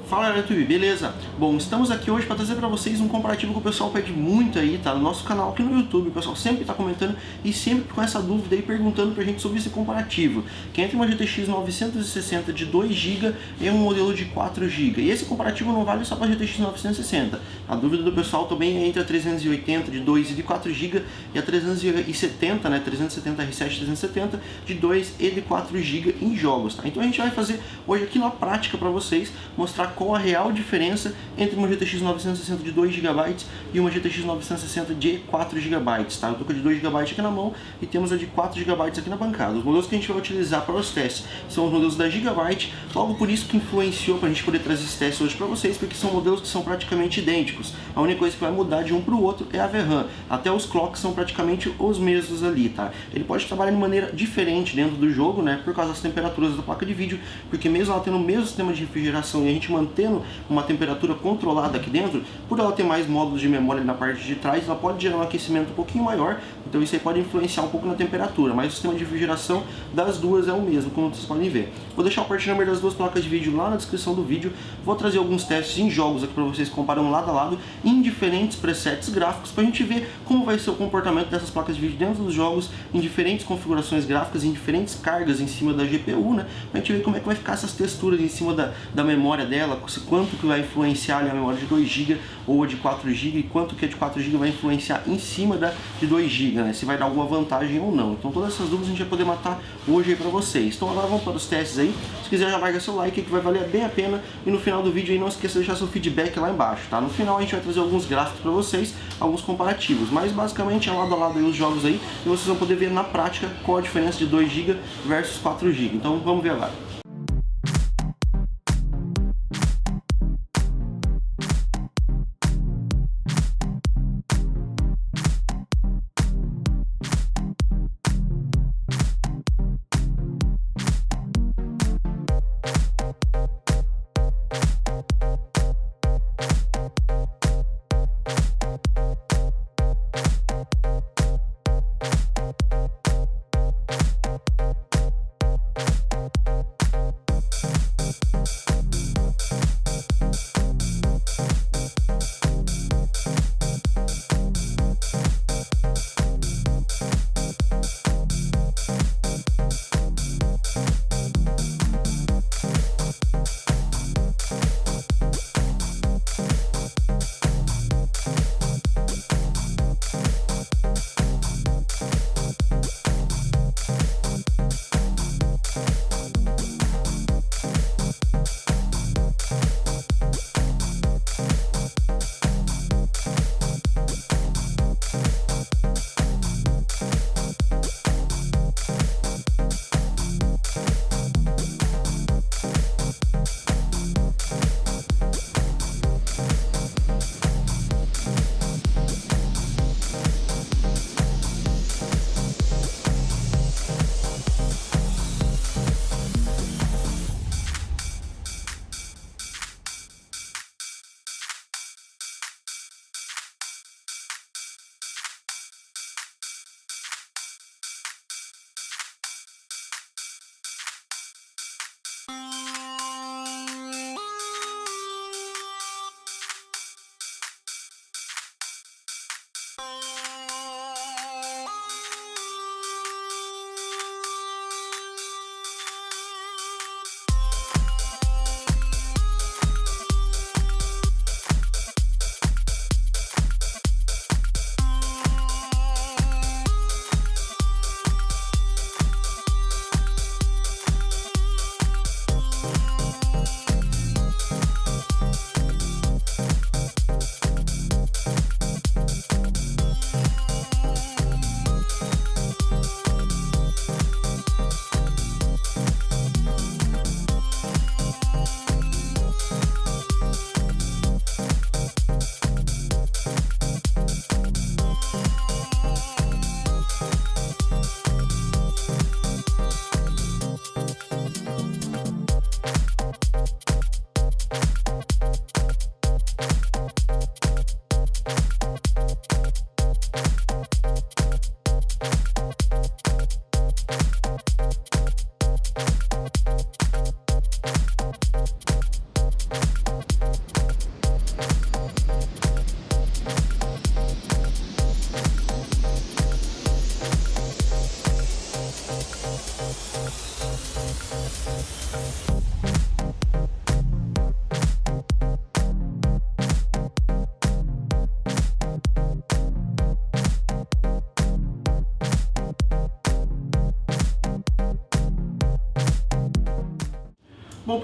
Fala galera do YouTube, beleza? Bom, estamos aqui hoje para trazer para vocês um comparativo que o pessoal pede muito aí, tá? No nosso canal aqui no YouTube, o pessoal sempre está comentando e sempre com essa dúvida aí perguntando pra gente sobre esse comparativo, que é entre uma GTX 960 de 2GB e um modelo de 4GB. E esse comparativo não vale só para GTX 960. A dúvida do pessoal também é entre a 380 de 2 e de 4GB e a 370, né? 370 R7 370 de 2 e de 4GB em jogos, tá? Então a gente vai fazer hoje aqui na prática para vocês, mostrar qual a real diferença entre uma GTX 960 de 2GB e uma GTX 960 de 4GB, tá? Eu tô com a de 2GB aqui na mão e temos a de 4GB aqui na bancada. Os modelos que a gente vai utilizar para os testes são os modelos da Gigabyte, logo por isso que influenciou para a gente poder trazer esses testes hoje para vocês, porque são modelos que são praticamente idênticos. A única coisa que vai mudar de um para o outro é a VRAM. Até os clocks são praticamente os mesmos ali, tá? Ele pode trabalhar de maneira diferente dentro do jogo, né? Por causa das temperaturas da placa de vídeo, porque mesmo ela tendo o mesmo sistema de refrigeração e a gente mantendo uma temperatura controlada aqui dentro, por ela ter mais módulos de memória na parte de trás, ela pode gerar um aquecimento um pouquinho maior, então isso aí pode influenciar um pouco na temperatura, mas o sistema de refrigeração das duas é o mesmo, como vocês podem ver. Vou deixar o part number das duas placas de vídeo lá na descrição do vídeo, vou trazer alguns testes em jogos aqui para vocês comparando lado a lado em diferentes presets gráficos, para a gente ver como vai ser o comportamento dessas placas de vídeo dentro dos jogos, em diferentes configurações gráficas, em diferentes cargas em cima da GPU, né? Pra gente ver como é que vai ficar essas texturas em cima da memória dela, quanto que vai influenciar ali a memória de 2GB ou a de 4GB, e quanto que a de 4GB vai influenciar em cima da de 2GB, né? Se vai dar alguma vantagem ou não. Então todas essas dúvidas a gente vai poder matar hoje aí pra vocês. Então agora vamos para os testes aí. Se quiser já larga seu like que vai valer bem a pena, e no final do vídeo aí não esqueça de deixar seu feedback lá embaixo, tá? No final a gente vai trazer alguns gráficos pra vocês, alguns comparativos, mas basicamente é lado a lado aí os jogos aí, e vocês vão poder ver na prática qual a diferença de 2GB versus 4GB. Então vamos ver agora.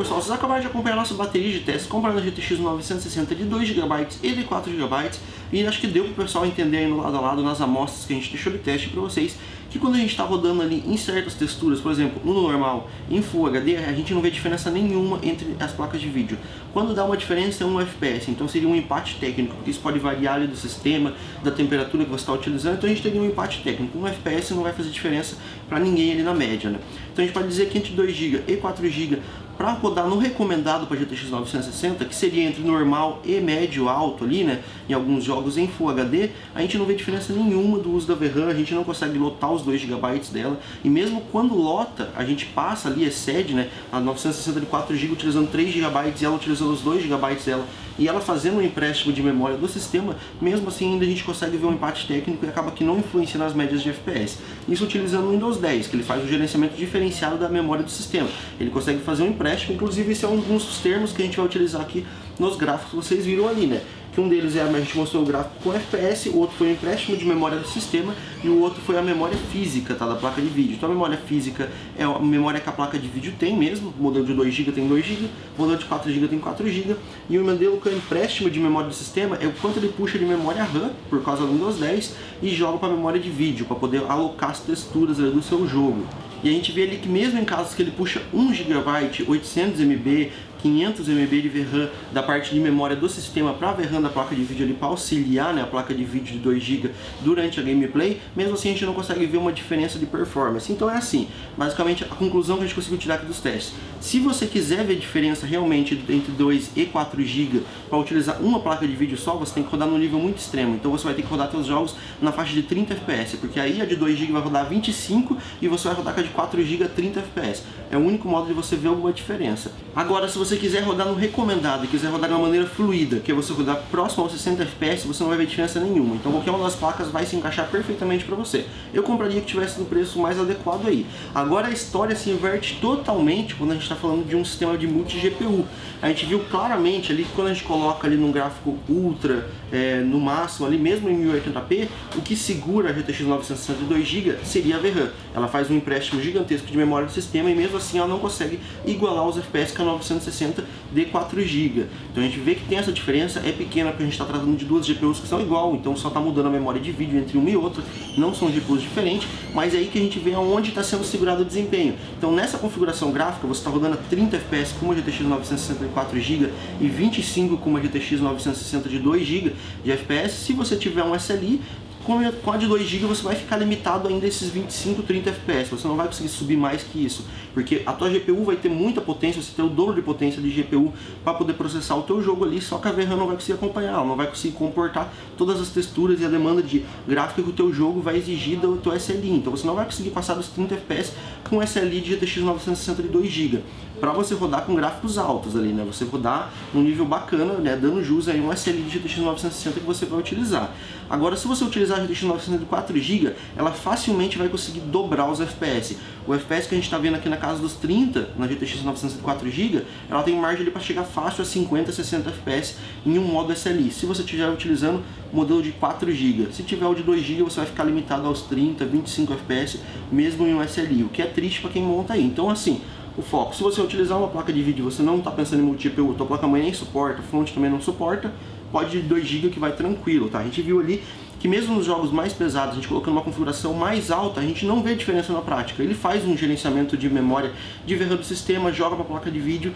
pessoal, vocês acabaram de acompanhar a nossa bateria de testes comparando a GTX 960 de 2GB e de 4GB, e acho que deu para o pessoal entender aí no lado a lado, nas amostras que a gente deixou de teste para vocês, que quando a gente está rodando ali em certas texturas, por exemplo, no normal, em Full HD, a gente não vê diferença nenhuma entre as placas de vídeo. Quando dá uma diferença é 1 FPS, então seria um empate técnico, porque isso pode variar ali do sistema, da temperatura que você está utilizando, então a gente teria um empate técnico. 1 FPS não vai fazer diferença para ninguém ali na média, né? Então a gente pode dizer que entre 2GB e 4GB, para rodar no recomendado para GTX 960, que seria entre normal e médio alto ali, né, em alguns jogos em Full HD, a gente não vê diferença nenhuma do uso da VRAM, a gente não consegue lotar os 2GB dela, e mesmo quando lota, a gente passa ali, excede, né, a 960 de 4GB utilizando 3GB e ela utilizando os 2GB dela, e ela fazendo um empréstimo de memória do sistema, mesmo assim ainda a gente consegue ver um empate técnico e acaba que não influencia nas médias de FPS. Isso utilizando o Windows 10, que ele faz o gerenciamento diferenciado da memória do sistema. Ele consegue fazer um empréstimo, inclusive esse é um dos termos que a gente vai utilizar aqui nos gráficos que vocês viram ali, né? Que um deles a gente mostrou o gráfico com FPS, o outro foi o empréstimo de memória do sistema e o outro foi a memória física, tá, da placa de vídeo. Então a memória física é a memória que a placa de vídeo tem mesmo, o modelo de 2GB tem 2GB, o modelo de 4GB tem 4GB, e o modelo que é o empréstimo de memória do sistema é o quanto ele puxa de memória RAM, por causa do Windows 10, e joga para a memória de vídeo, para poder alocar as texturas ali do seu jogo. E a gente vê ali que mesmo em casos que ele puxa 1GB, 800MB, 500MB de VRAM da parte de memória do sistema para a VRAM da placa de vídeo ali para auxiliar, né, a placa de vídeo de 2GB durante a gameplay, mesmo assim a gente não consegue ver uma diferença de performance. Então é assim, basicamente a conclusão que a gente conseguiu tirar aqui dos testes. Se você quiser ver diferença realmente entre 2 e 4GB para utilizar uma placa de vídeo só, você tem que rodar num nível muito extremo. Então você vai ter que rodar seus jogos na faixa de 30 FPS, porque aí a de 2GB vai rodar 25 e você vai rodar com a de 4GB a 30 FPS. É o único modo de você ver alguma diferença. Agora, se você quiser rodar no recomendado e quiser rodar de uma maneira fluida, que é você rodar próximo aos 60 FPS, você não vai ver diferença nenhuma. Então qualquer uma das placas vai se encaixar perfeitamente para você. Eu compraria que tivesse no preço mais adequado aí. Agora a história se inverte totalmente quando a gente está falando de um sistema de multi-GPU. A gente viu claramente ali que quando a gente coloca ali num gráfico ultra, no máximo ali mesmo em 1080p, o que segura a GTX 960 de 2GB seria a VRAM. Ela faz um empréstimo gigantesco de memória do sistema e mesmo assim ela não consegue igualar os FPS que a 960 de 4GB. Então a gente vê que tem essa diferença, é pequena porque a gente está tratando de duas GPUs que são igual, então só está mudando a memória de vídeo entre uma e outra, não são GPUs diferentes, mas é aí que a gente vê aonde está sendo segurado o desempenho. Então nessa configuração gráfica você está rodando a 30 FPS com uma GTX 960 de 4GB e 25 com uma GTX 960 de 2GB de FPS. Se você tiver um SLI, com a de 2GB você vai ficar limitado ainda a esses 25, 30 FPS, você não vai conseguir subir mais que isso, porque a tua GPU vai ter muita potência, você tem o dobro de potência de GPU para poder processar o teu jogo ali, só que a VRAM não vai conseguir acompanhar, ela não vai conseguir comportar todas as texturas e a demanda de gráfico que o teu jogo vai exigir do teu SLI, então você não vai conseguir passar dos 30 FPS com o SLI de GTX 960 de 2GB, para você rodar com gráficos altos ali, né, você rodar num nível bacana, né, dando jus aí um SLI de GTX 960 que você vai utilizar. Agora, se você utilizar a GTX 960 de 4GB, ela facilmente vai conseguir dobrar os FPS. O FPS que a gente está vendo aqui na casa dos 30, na GTX 960 de 4GB, ela tem margem para chegar fácil a 50, 60 FPS em um modo SLI. Se você estiver utilizando o modelo de 4GB, se tiver o de 2GB, você vai ficar limitado aos 30, 25 FPS, mesmo em um SLI, o que é triste para quem monta aí. Então, assim, o foco, se você utilizar uma placa de vídeo, você não está pensando em multi-GPU, tua placa-mãe nem suporta, fonte também não suporta, pode ir de 2GB que vai tranquilo, tá? A gente viu ali que mesmo nos jogos mais pesados, a gente colocando uma configuração mais alta, a gente não vê diferença na prática. Ele faz um gerenciamento de memória de VRAM do sistema, joga para a placa de vídeo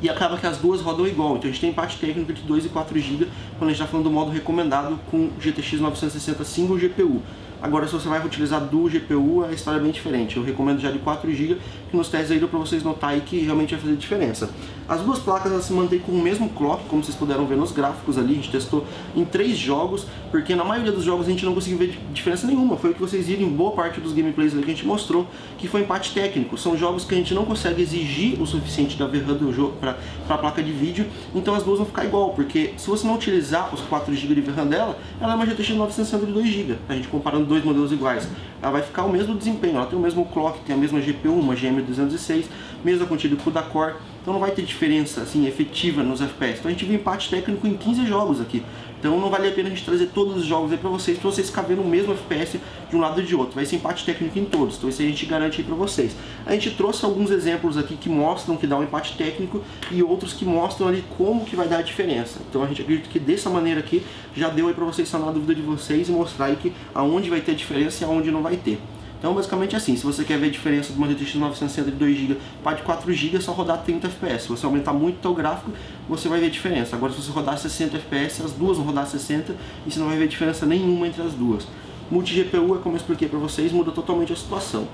e acaba que as duas rodam igual. Então a gente tem empate técnico de 2 e 4GB quando a gente está falando do modo recomendado com GTX 960 single GPU. Agora, se você vai utilizar dual GPU, a história é bem diferente. Eu recomendo já de 4GB, que nos testes aí deu para vocês notarem que realmente vai fazer diferença. As duas placas elas se mantêm com o mesmo clock, como vocês puderam ver nos gráficos ali. A gente testou em 3 jogos, porque na maioria dos jogos a gente não conseguiu ver diferença nenhuma. Foi o que vocês viram em boa parte dos gameplays ali que a gente mostrou, que foi empate técnico. São jogos que a gente não consegue exigir o suficiente da VRAM do jogo para a placa de vídeo, então as duas vão ficar igual, porque se você não utilizar os 4GB de VRAM dela, ela é uma GTX 960 de 2GB. A gente comparando dois modelos iguais, ela vai ficar o mesmo desempenho, ela tem o mesmo clock, tem a mesma GPU, uma GM206, mesma quantidade de CUDA Core, então não vai ter diferença assim efetiva nos FPS. Então a gente viu empate técnico em 15 jogos aqui, então não vale a pena a gente trazer todos os jogos aí para vocês ficar vendo o mesmo FPS de um lado e de outro, vai ser empate técnico em todos, então isso a gente garante aí para vocês. A gente trouxe alguns exemplos aqui que mostram que dá um empate técnico e outros que mostram ali como que vai dar a diferença. Então a gente acredita que dessa maneira aqui já deu aí para vocês sanar a dúvida de vocês e mostrar aí que aonde vai ter diferença e aonde não vai ter. Então basicamente assim, se você quer ver a diferença de uma GTX 960 de 2GB para de 4GB, é só rodar 30 FPS. Se você aumentar muito o teu gráfico, você vai ver a diferença. Agora se você rodar 60 FPS, as duas vão rodar 60 e você não vai ver diferença nenhuma entre as duas. Multi-GPU, é como eu expliquei para vocês, muda totalmente a situação.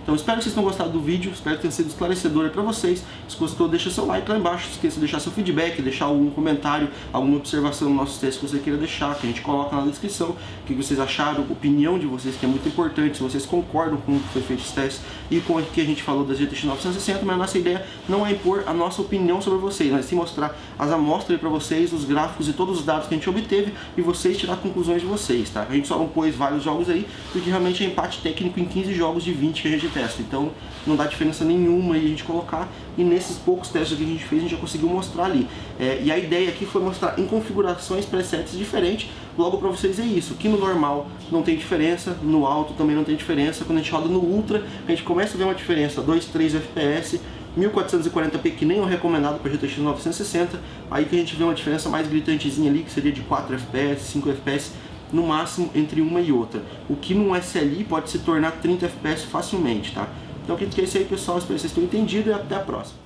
Então espero que vocês tenham gostado do vídeo, espero que tenha sido esclarecedor para vocês. Se gostou, deixa seu like lá embaixo, não esqueça de deixar seu feedback, deixar algum comentário, alguma observação nos nossos testes que você queira deixar, que a gente coloca na descrição, o que vocês acharam, a opinião de vocês, que é muito importante, se vocês concordam com o que foi feito esse teste e com o que a gente falou das GTX 960, mas a nossa ideia não é impor a nossa opinião sobre vocês, mas sim mostrar as amostras para vocês, os gráficos e todos os dados que a gente obteve e vocês tirar conclusões de vocês, tá? A gente só não pôs vários jogos aí, porque realmente é empate técnico em 15 jogos de 20 que a gente testa, então não dá diferença nenhuma aí a gente colocar, e nesses poucos testes que a gente fez a gente já conseguiu mostrar ali. E a ideia aqui foi mostrar em configurações presets diferentes, logo para vocês é isso, que no normal não tem diferença, no alto também não tem diferença, quando a gente roda no ultra a gente começa a ver uma diferença, 2, 3 FPS, 1440p que nem é o recomendado para GTX 960, aí que a gente vê uma diferença mais gritantezinha ali, que seria de 4 FPS, 5 FPS, no máximo entre uma e outra, o que num SLI pode se tornar 30 FPS facilmente, tá? Então, o que é isso aí, pessoal? Espero que vocês tenham entendido e até a próxima.